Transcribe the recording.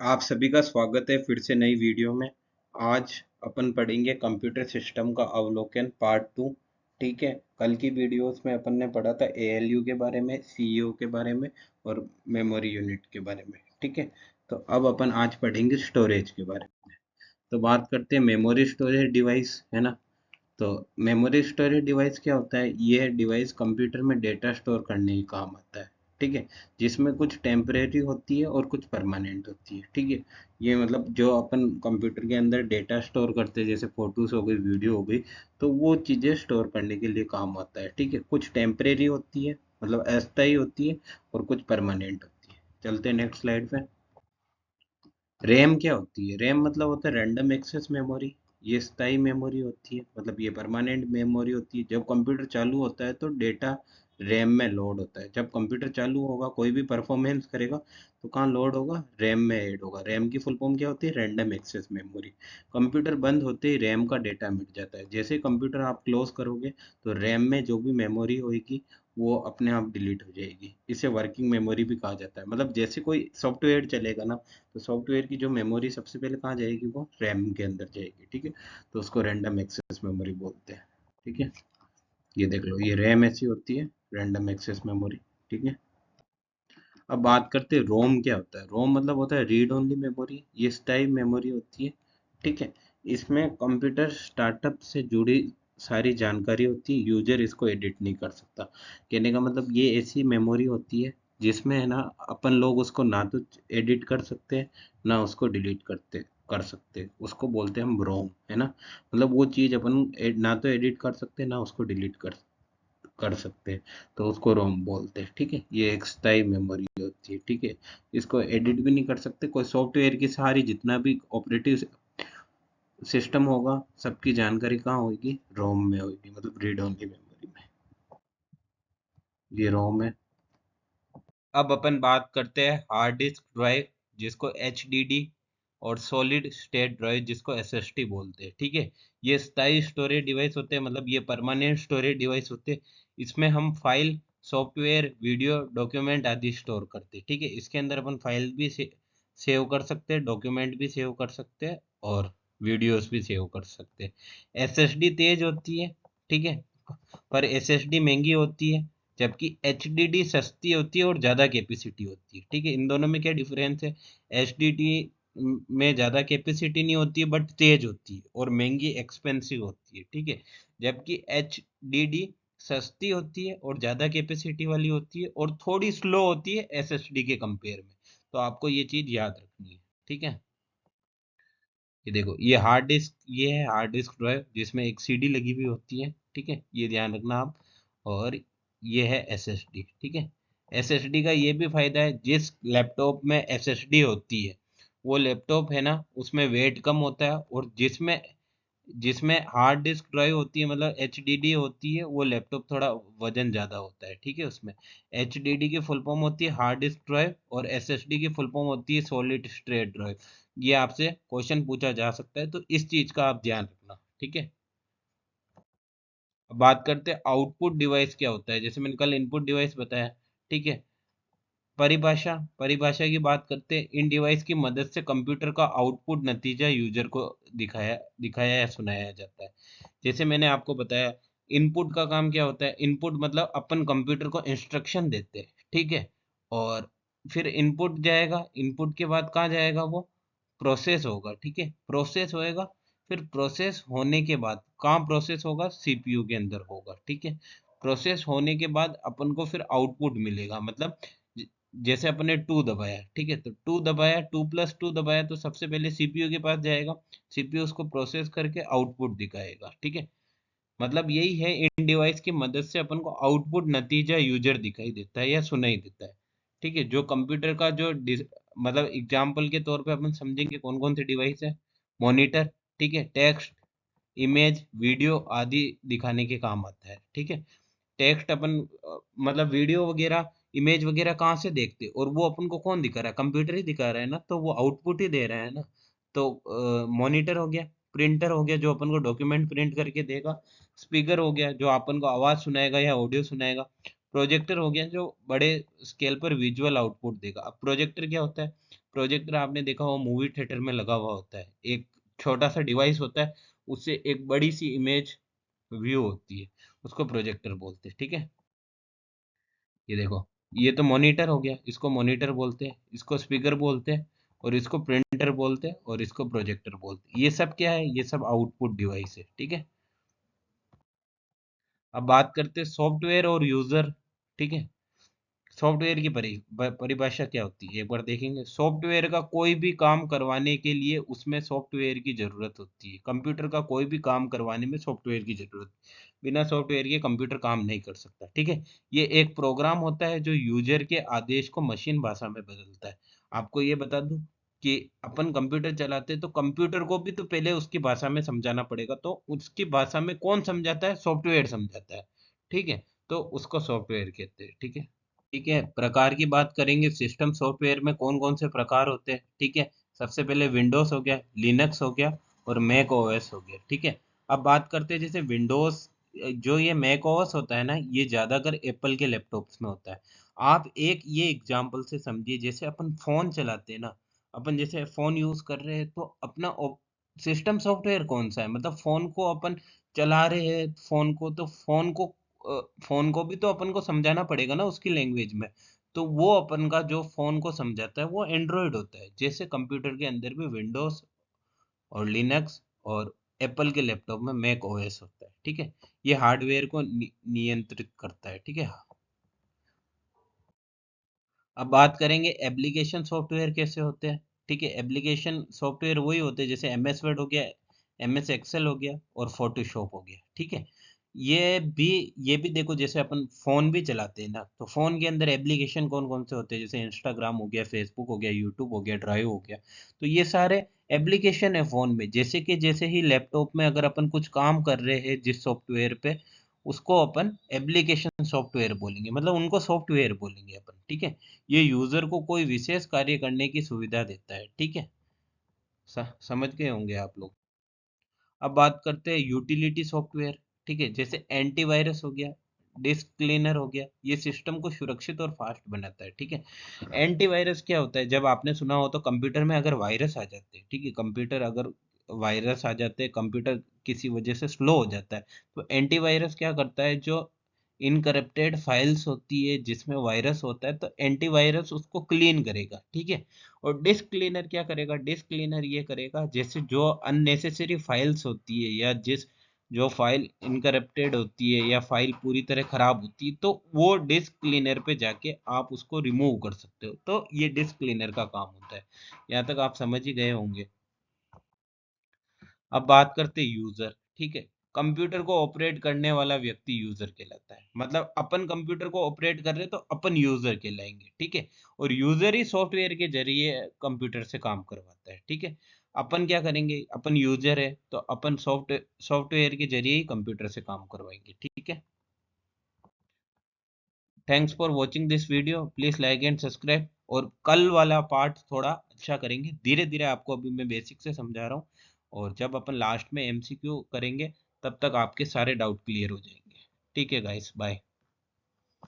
आप सभी का स्वागत है फिर से नई वीडियो में। आज अपन पढ़ेंगे कंप्यूटर सिस्टम का अवलोकन पार्ट 2। ठीक है, कल की वीडियोस में अपन ने पढ़ा था एएलयू के बारे में, सीईओ के बारे में और मेमोरी यूनिट के बारे में। ठीक है, तो अब अपन आज पढ़ेंगे स्टोरेज के बारे में। तो बात करते हैं मेमोरी स्टोरेज डिवाइस, है ना। तो मेमोरी स्टोरेज डिवाइस क्या होता है? ये डिवाइस कंप्यूटर में डेटा स्टोर करने के काम आता है। ठीक है, जिसमें कुछ टेम्परेरी होती है और कुछ परमानेंट होती है। ठीक है, ये मतलब जो अपन कंप्यूटर के अंदर डेटा स्टोर करते हैं, जैसे फोटोज हो गई, वीडियो हो गई, तो वो चीज़ें स्टोर करने के लिए काम आता है। ठीक है, कुछ टेम्परेरी होती है, मतलब अस्थायी होती है, और कुछ परमानेंट होती है। चलते हैं नेक्स्ट स्लाइड पे। रैम क्या होती है? रैम मतलब होता है रैंडम एक्सेस मेमोरी। ये स्थायी मेमोरी होती है, मतलब ये परमानेंट मेमोरी होती है। जब कंप्यूटर चालू होता है तो डेटा रैम में लोड होता है। जब कंप्यूटर चालू होगा, कोई भी परफॉर्मेंस करेगा, तो कहाँ लोड होगा? रैम में ऐड होगा। रैम की फुल फॉर्म क्या होती है? Random access memory. कंप्यूटर बंद होते ही रैम का डेटा मिट जाता है। जैसे ही कंप्यूटर आप क्लोज करोगे, तो रैम में जो भी मेमोरी होगी वो अपने आप डिलीट हो जाएगी। इसे वर्किंग मेमोरी भी कहा जाता है। मतलब जैसे कोई सॉफ्टवेयर चलेगा ना, तो सॉफ्टवेयर की जो मेमोरी सबसे पहले कहाँ जाएगी? वो रैम के अंदर जाएगी। ठीक है, तो उसको रैंडम एक्सेस मेमोरी बोलते हैं। ठीक है, ये देख लो, ये रैम ऐसी होती है, रैंडम एक्सेस मेमोरी। ठीक है, अब बात करते हैं रोम क्या होता है। रोम मतलब होता है रीड ओनली मेमोरी। ये स्थायी मेमोरी होती है। ठीक है, इसमें कंप्यूटर स्टार्टअप से जुड़ी सारी जानकारी होती है। यूजर इसको एडिट नहीं कर सकता। कहने का मतलब ये ऐसी मेमोरी होती है जिसमें है ना, अपन लोग उसको ना तो एडिट कर सकते हैं, ना उसको डिलीट कर सकते हैं। उसको बोलते हैं हम रोम, है ना। मतलब वो चीज़ अपन ना तो एडिट कर सकते हैं, ना उसको डिलीट कर सकते हैं, तो उसको रोम बोलते हैं। ठीक है, ये एक स्थायी मेमोरी होती है। ठीक है, इसको एडिट भी नहीं कर सकते। कोई सॉफ्टवेयर की सारी जितना भी ऑपरेटिव सिस्टम होगा, सबकी जानकारी कहाँ होगी? रोम में होगी, मतलब रीड ओनली मेमोरी में। ये रोम है। अब अपन बात करते हैं हार्ड डिस्क ड्राइव, जिसको एचडीडी, और सॉलिड स्टेट ड्राइव, जिसको एसएसडी बोलते हैं। ठीक है, ये स्थायी स्टोरेज डिवाइस होते हैं, मतलब ये परमानेंट स्टोरेज डिवाइस होते हैं। इसमें हम फाइल, सॉफ्टवेयर, वीडियो, डॉक्यूमेंट आदि स्टोर करते हैं। ठीक है, इसके अंदर अपन फाइल भी सेव कर सकते हैं, डॉक्यूमेंट भी सेव कर सकते हैं, और वीडियोस भी सेव कर सकते हैं। एसएसडी तेज होती है, ठीक है, पर एसएसडी महंगी होती है, जबकि एचडीडी सस्ती होती है और ज़्यादा कैपेसिटी होती है। ठीक है, इन दोनों में क्या डिफरेंस है? एचडीडी में ज़्यादा कैपेसिटी नहीं होती है, बट तेज होती है और महंगी, एक्सपेंसिव होती है। ठीक है, जबकि एचडीडी सस्ती होती है और ज़्यादा कैपेसिटी वाली होती है और थोड़ी स्लो होती है एसएसडी के कंपेयर में। तो आपको ये चीज़ याद रखनी है। ठीक है, ये देखो, ये हार्ड डिस्क, ये है हार्ड डिस्क ड्राइव, जिसमें एक सीडी लगी हुई होती है। ठीक है, ये ध्यान रखना आप। और ये है एसएसडी। ठीक है, एसएसडी का ये भी फायदा है, जिस लैपटॉप में एसएसडी होती है, वो लैपटॉप है ना, उसमें वेट कम होता है। और जिसमें जिसमें हार्ड डिस्क ड्राइव होती है, मतलब एचडीडी होती है, वो लैपटॉप थोड़ा वजन ज़्यादा होता है। ठीक है, उसमें एचडीडी की फुल फॉर्म होती है हार्ड डिस्क ड्राइव, और एसएसडी की फुल फॉर्म होती है सॉलिड स्टेट ड्राइव। ये आपसे क्वेश्चन पूछा जा सकता है, तो इस चीज़ का आप ध्यान रखना। ठीक है, अब बात करते हैं आउटपुट डिवाइस क्या होता है। जैसे मैंने कल इनपुट डिवाइस बताया। ठीक है, परिभाषा परिभाषा की बात करते हैं। इन डिवाइस की मदद से कंप्यूटर का आउटपुट नतीजा यूजर को दिखाया दिखाया या सुनाया जाता है। जैसे मैंने आपको बताया, इनपुट का काम क्या होता है? इनपुट मतलब अपन कंप्यूटर को इंस्ट्रक्शन देते हैं। ठीक है, और फिर इनपुट जाएगा, इनपुट के बाद कहाँ जाएगा? वो प्रोसेस होगा। ठीक है, प्रोसेस होएगा, फिर प्रोसेस होने के बाद कहाँ प्रोसेस होगा? सीपीयू के अंदर होगा। ठीक है, प्रोसेस होने के बाद अपन को फिर आउटपुट मिलेगा। मतलब ज- जैसे अपने टू दबाया, ठीक है, तो टू दबाया, 2+2 दबाया, तो सबसे पहले सीपीयू के पास जाएगा। सीपीयू उसको प्रोसेस करके आउटपुट दिखाएगा। ठीक है, मतलब यही है, इन डिवाइस की मदद से अपन को आउटपुट नतीजा यूजर दिखाई देता है या सुनाई देता है। ठीक है, जो कंप्यूटर का जो मतलब एग्जाम्पल के तौर पे अपन समझेंगे कौन कौन से डिवाइस है। मॉनिटर, ठीक है, टेक्स्ट, इमेज, वीडियो आदि दिखाने के काम आता है। ठीक है, टेक्स्ट अपन मतलब वीडियो वगैरह, इमेज वगैरह कहाँ से देखते हैं, और वो अपन को कौन दिखा रहा है? कंप्यूटर ही दिखा रहा है ना, तो वो आउटपुट ही दे रहा है ना। तो मॉनिटर हो गया, प्रिंटर हो गया जो अपन को डॉक्यूमेंट प्रिंट करके देगा, स्पीकर हो गया जो अपन को आवाज सुनाएगा या ऑडियो सुनाएगा, प्रोजेक्टर हो गया जो बड़े स्केल पर विजुअल आउटपुट देगा। अब प्रोजेक्टर क्या होता है? प्रोजेक्टर आपने देखा हो मूवी थिएटर में लगा हुआ होता है, एक छोटा सा डिवाइस होता है, उससे एक बड़ी सी इमेज व्यू होती है, उसको प्रोजेक्टर बोलते हैं। ठीक है, ये देखो, ये तो मॉनिटर हो गया, इसको मॉनिटर बोलते हैं, इसको स्पीकर बोलते हैं, और इसको प्रिंटर बोलते हैं, और इसको प्रोजेक्टर बोलते हैं। ये सब क्या है? ये सब आउटपुट डिवाइस है। ठीक है, अब बात करते हैं सॉफ्टवेयर और यूजर। ठीक है, सॉफ्टवेयर की परिभाषा क्या होती है, एक बार देखेंगे। सॉफ्टवेयर का कोई भी काम करवाने के लिए उसमें सॉफ्टवेयर की जरूरत होती है। कंप्यूटर का कोई भी काम करवाने में सॉफ्टवेयर की जरूरत, बिना सॉफ्टवेयर के कंप्यूटर काम नहीं कर सकता। ठीक है, ये एक प्रोग्राम होता है जो यूजर के आदेश को मशीन भाषा में बदलता है। आपको ये बता दूं कि अपन कंप्यूटर चलाते हैं तो कंप्यूटर को भी तो पहले उसकी भाषा में समझाना पड़ेगा, तो उसकी भाषा में कौन समझाता है? सॉफ्टवेयर समझाता है। ठीक है, तो उसको सॉफ्टवेयर कहते हैं। ठीक है, ठीक है, प्रकार की बात करेंगे। सिस्टम सॉफ्टवेयर में कौन कौन से प्रकार होते हैं? ठीक है, सबसे पहले विंडोज हो गया, लिनक्स हो गया, और मैक ओएस हो गया। ठीक है, अब बात करते हैं जैसे विंडोज, जो ये मैक ओएस होता है ना, ये ज्यादातर एप्पल के लैपटॉप्स में होता है। आप एक ये एग्जांपल से समझिए, जैसे अपन फोन चलाते हैं ना, अपन जैसे फोन यूज कर रहे हैं, तो अपना सिस्टम सॉफ्टवेयर कौन सा है? मतलब फोन को अपन चला रहे हैं, फोन को, तो फोन को भी तो अपन को समझाना पड़ेगा ना उसकी लैंग्वेज में। तो वो अपन का जो फोन को समझाता है वो एंड्रॉयड होता है। जैसे कंप्यूटर के अंदर भी विंडोज और लिनक्स, और एप्पल के लैपटॉप में मैक ओएस होता है। ठीक है, ये हार्डवेयर को नियंत्रित करता है। ठीक है, अब बात करेंगे एप्लीकेशन सॉफ्टवेयर कैसे होते हैं। ठीक है, एप्लीकेशन सॉफ्टवेयर वही होते हैं जैसे एमएस वर्ड हो गया, एमएस एक्सेल हो गया, और फोटोशॉप हो गया। ठीक है, ये भी ये भी देखो, जैसे अपन फोन भी चलाते हैं ना, तो फोन के अंदर एप्लीकेशन कौन कौन से होते हैं? जैसे इंस्टाग्राम हो गया, फेसबुक हो गया, यूट्यूब हो गया, ड्राइव हो गया। तो ये सारे एप्लीकेशन है फोन में। जैसे कि जैसे ही लैपटॉप में अगर अपन कुछ काम कर रहे हैं जिस सॉफ्टवेयर पे, उसको अपन एप्लीकेशन सॉफ्टवेयर बोलेंगे, मतलब उनको सॉफ्टवेयर बोलेंगे अपन। ठीक है, ये यूजर को कोई विशेष कार्य करने की सुविधा देता है। ठीक है, समझ गए होंगे आप लोग। अब बात करते हैं यूटिलिटी सॉफ्टवेयर। ठीक है, जैसे एंटीवायरस हो गया, डिस्क क्लीनर हो गया, ये सिस्टम को सुरक्षित और फास्ट बनाता है। ठीक है, एंटीवायरस क्या होता है? जब आपने सुना हो तो कंप्यूटर में अगर वायरस आ जाते हैं, ठीक है, कंप्यूटर अगर वायरस आ जाते हैं, कंप्यूटर किसी वजह से स्लो हो जाता है, तो एंटीवायरस क्या करता है? जो इनकरप्टेड फाइल्स होती है जिसमें वायरस होता है, तो एंटीवायरस उसको क्लीन करेगा। ठीक है, और डिस्क क्लीनर क्या करेगा? डिस्क क्लीनर ये करेगा, जैसे जो अननेसेसरी फाइल्स होती है, या जो फाइल इनकरप्टेड होती है, या फाइल पूरी तरह खराब होती है, तो वो डिस्क क्लीनर पे जाके आप उसको रिमूव कर सकते हो। तो ये डिस्क क्लीनर का काम होता है। यहाँ तक आप समझ ही गए होंगे। अब बात करते हैं यूजर। ठीक है, कंप्यूटर को ऑपरेट करने वाला व्यक्ति यूजर कहलाता है। मतलब अपन कंप्यूटर को ऑपरेट कर रहे हैं तो अपन यूजर कहलाएंगे। ठीक है, और यूजर ही सॉफ्टवेयर के जरिए कंप्यूटर से काम करवाता है। ठीक है, अपन क्या करेंगे? अपन यूजर है तो अपन सॉफ्टवेयर के जरिए ही कंप्यूटर से काम करवाएंगे। ठीक है, thanks for watching this video, please like and subscribe. और कल वाला पार्ट थोड़ा अच्छा करेंगे, धीरे धीरे। आपको अभी मैं बेसिक से समझा रहा हूँ, और जब अपन लास्ट में एमसीक्यू करेंगे, तब तक आपके सारे डाउट क्लियर हो जाएंगे। ठीक है गाइस, बाय।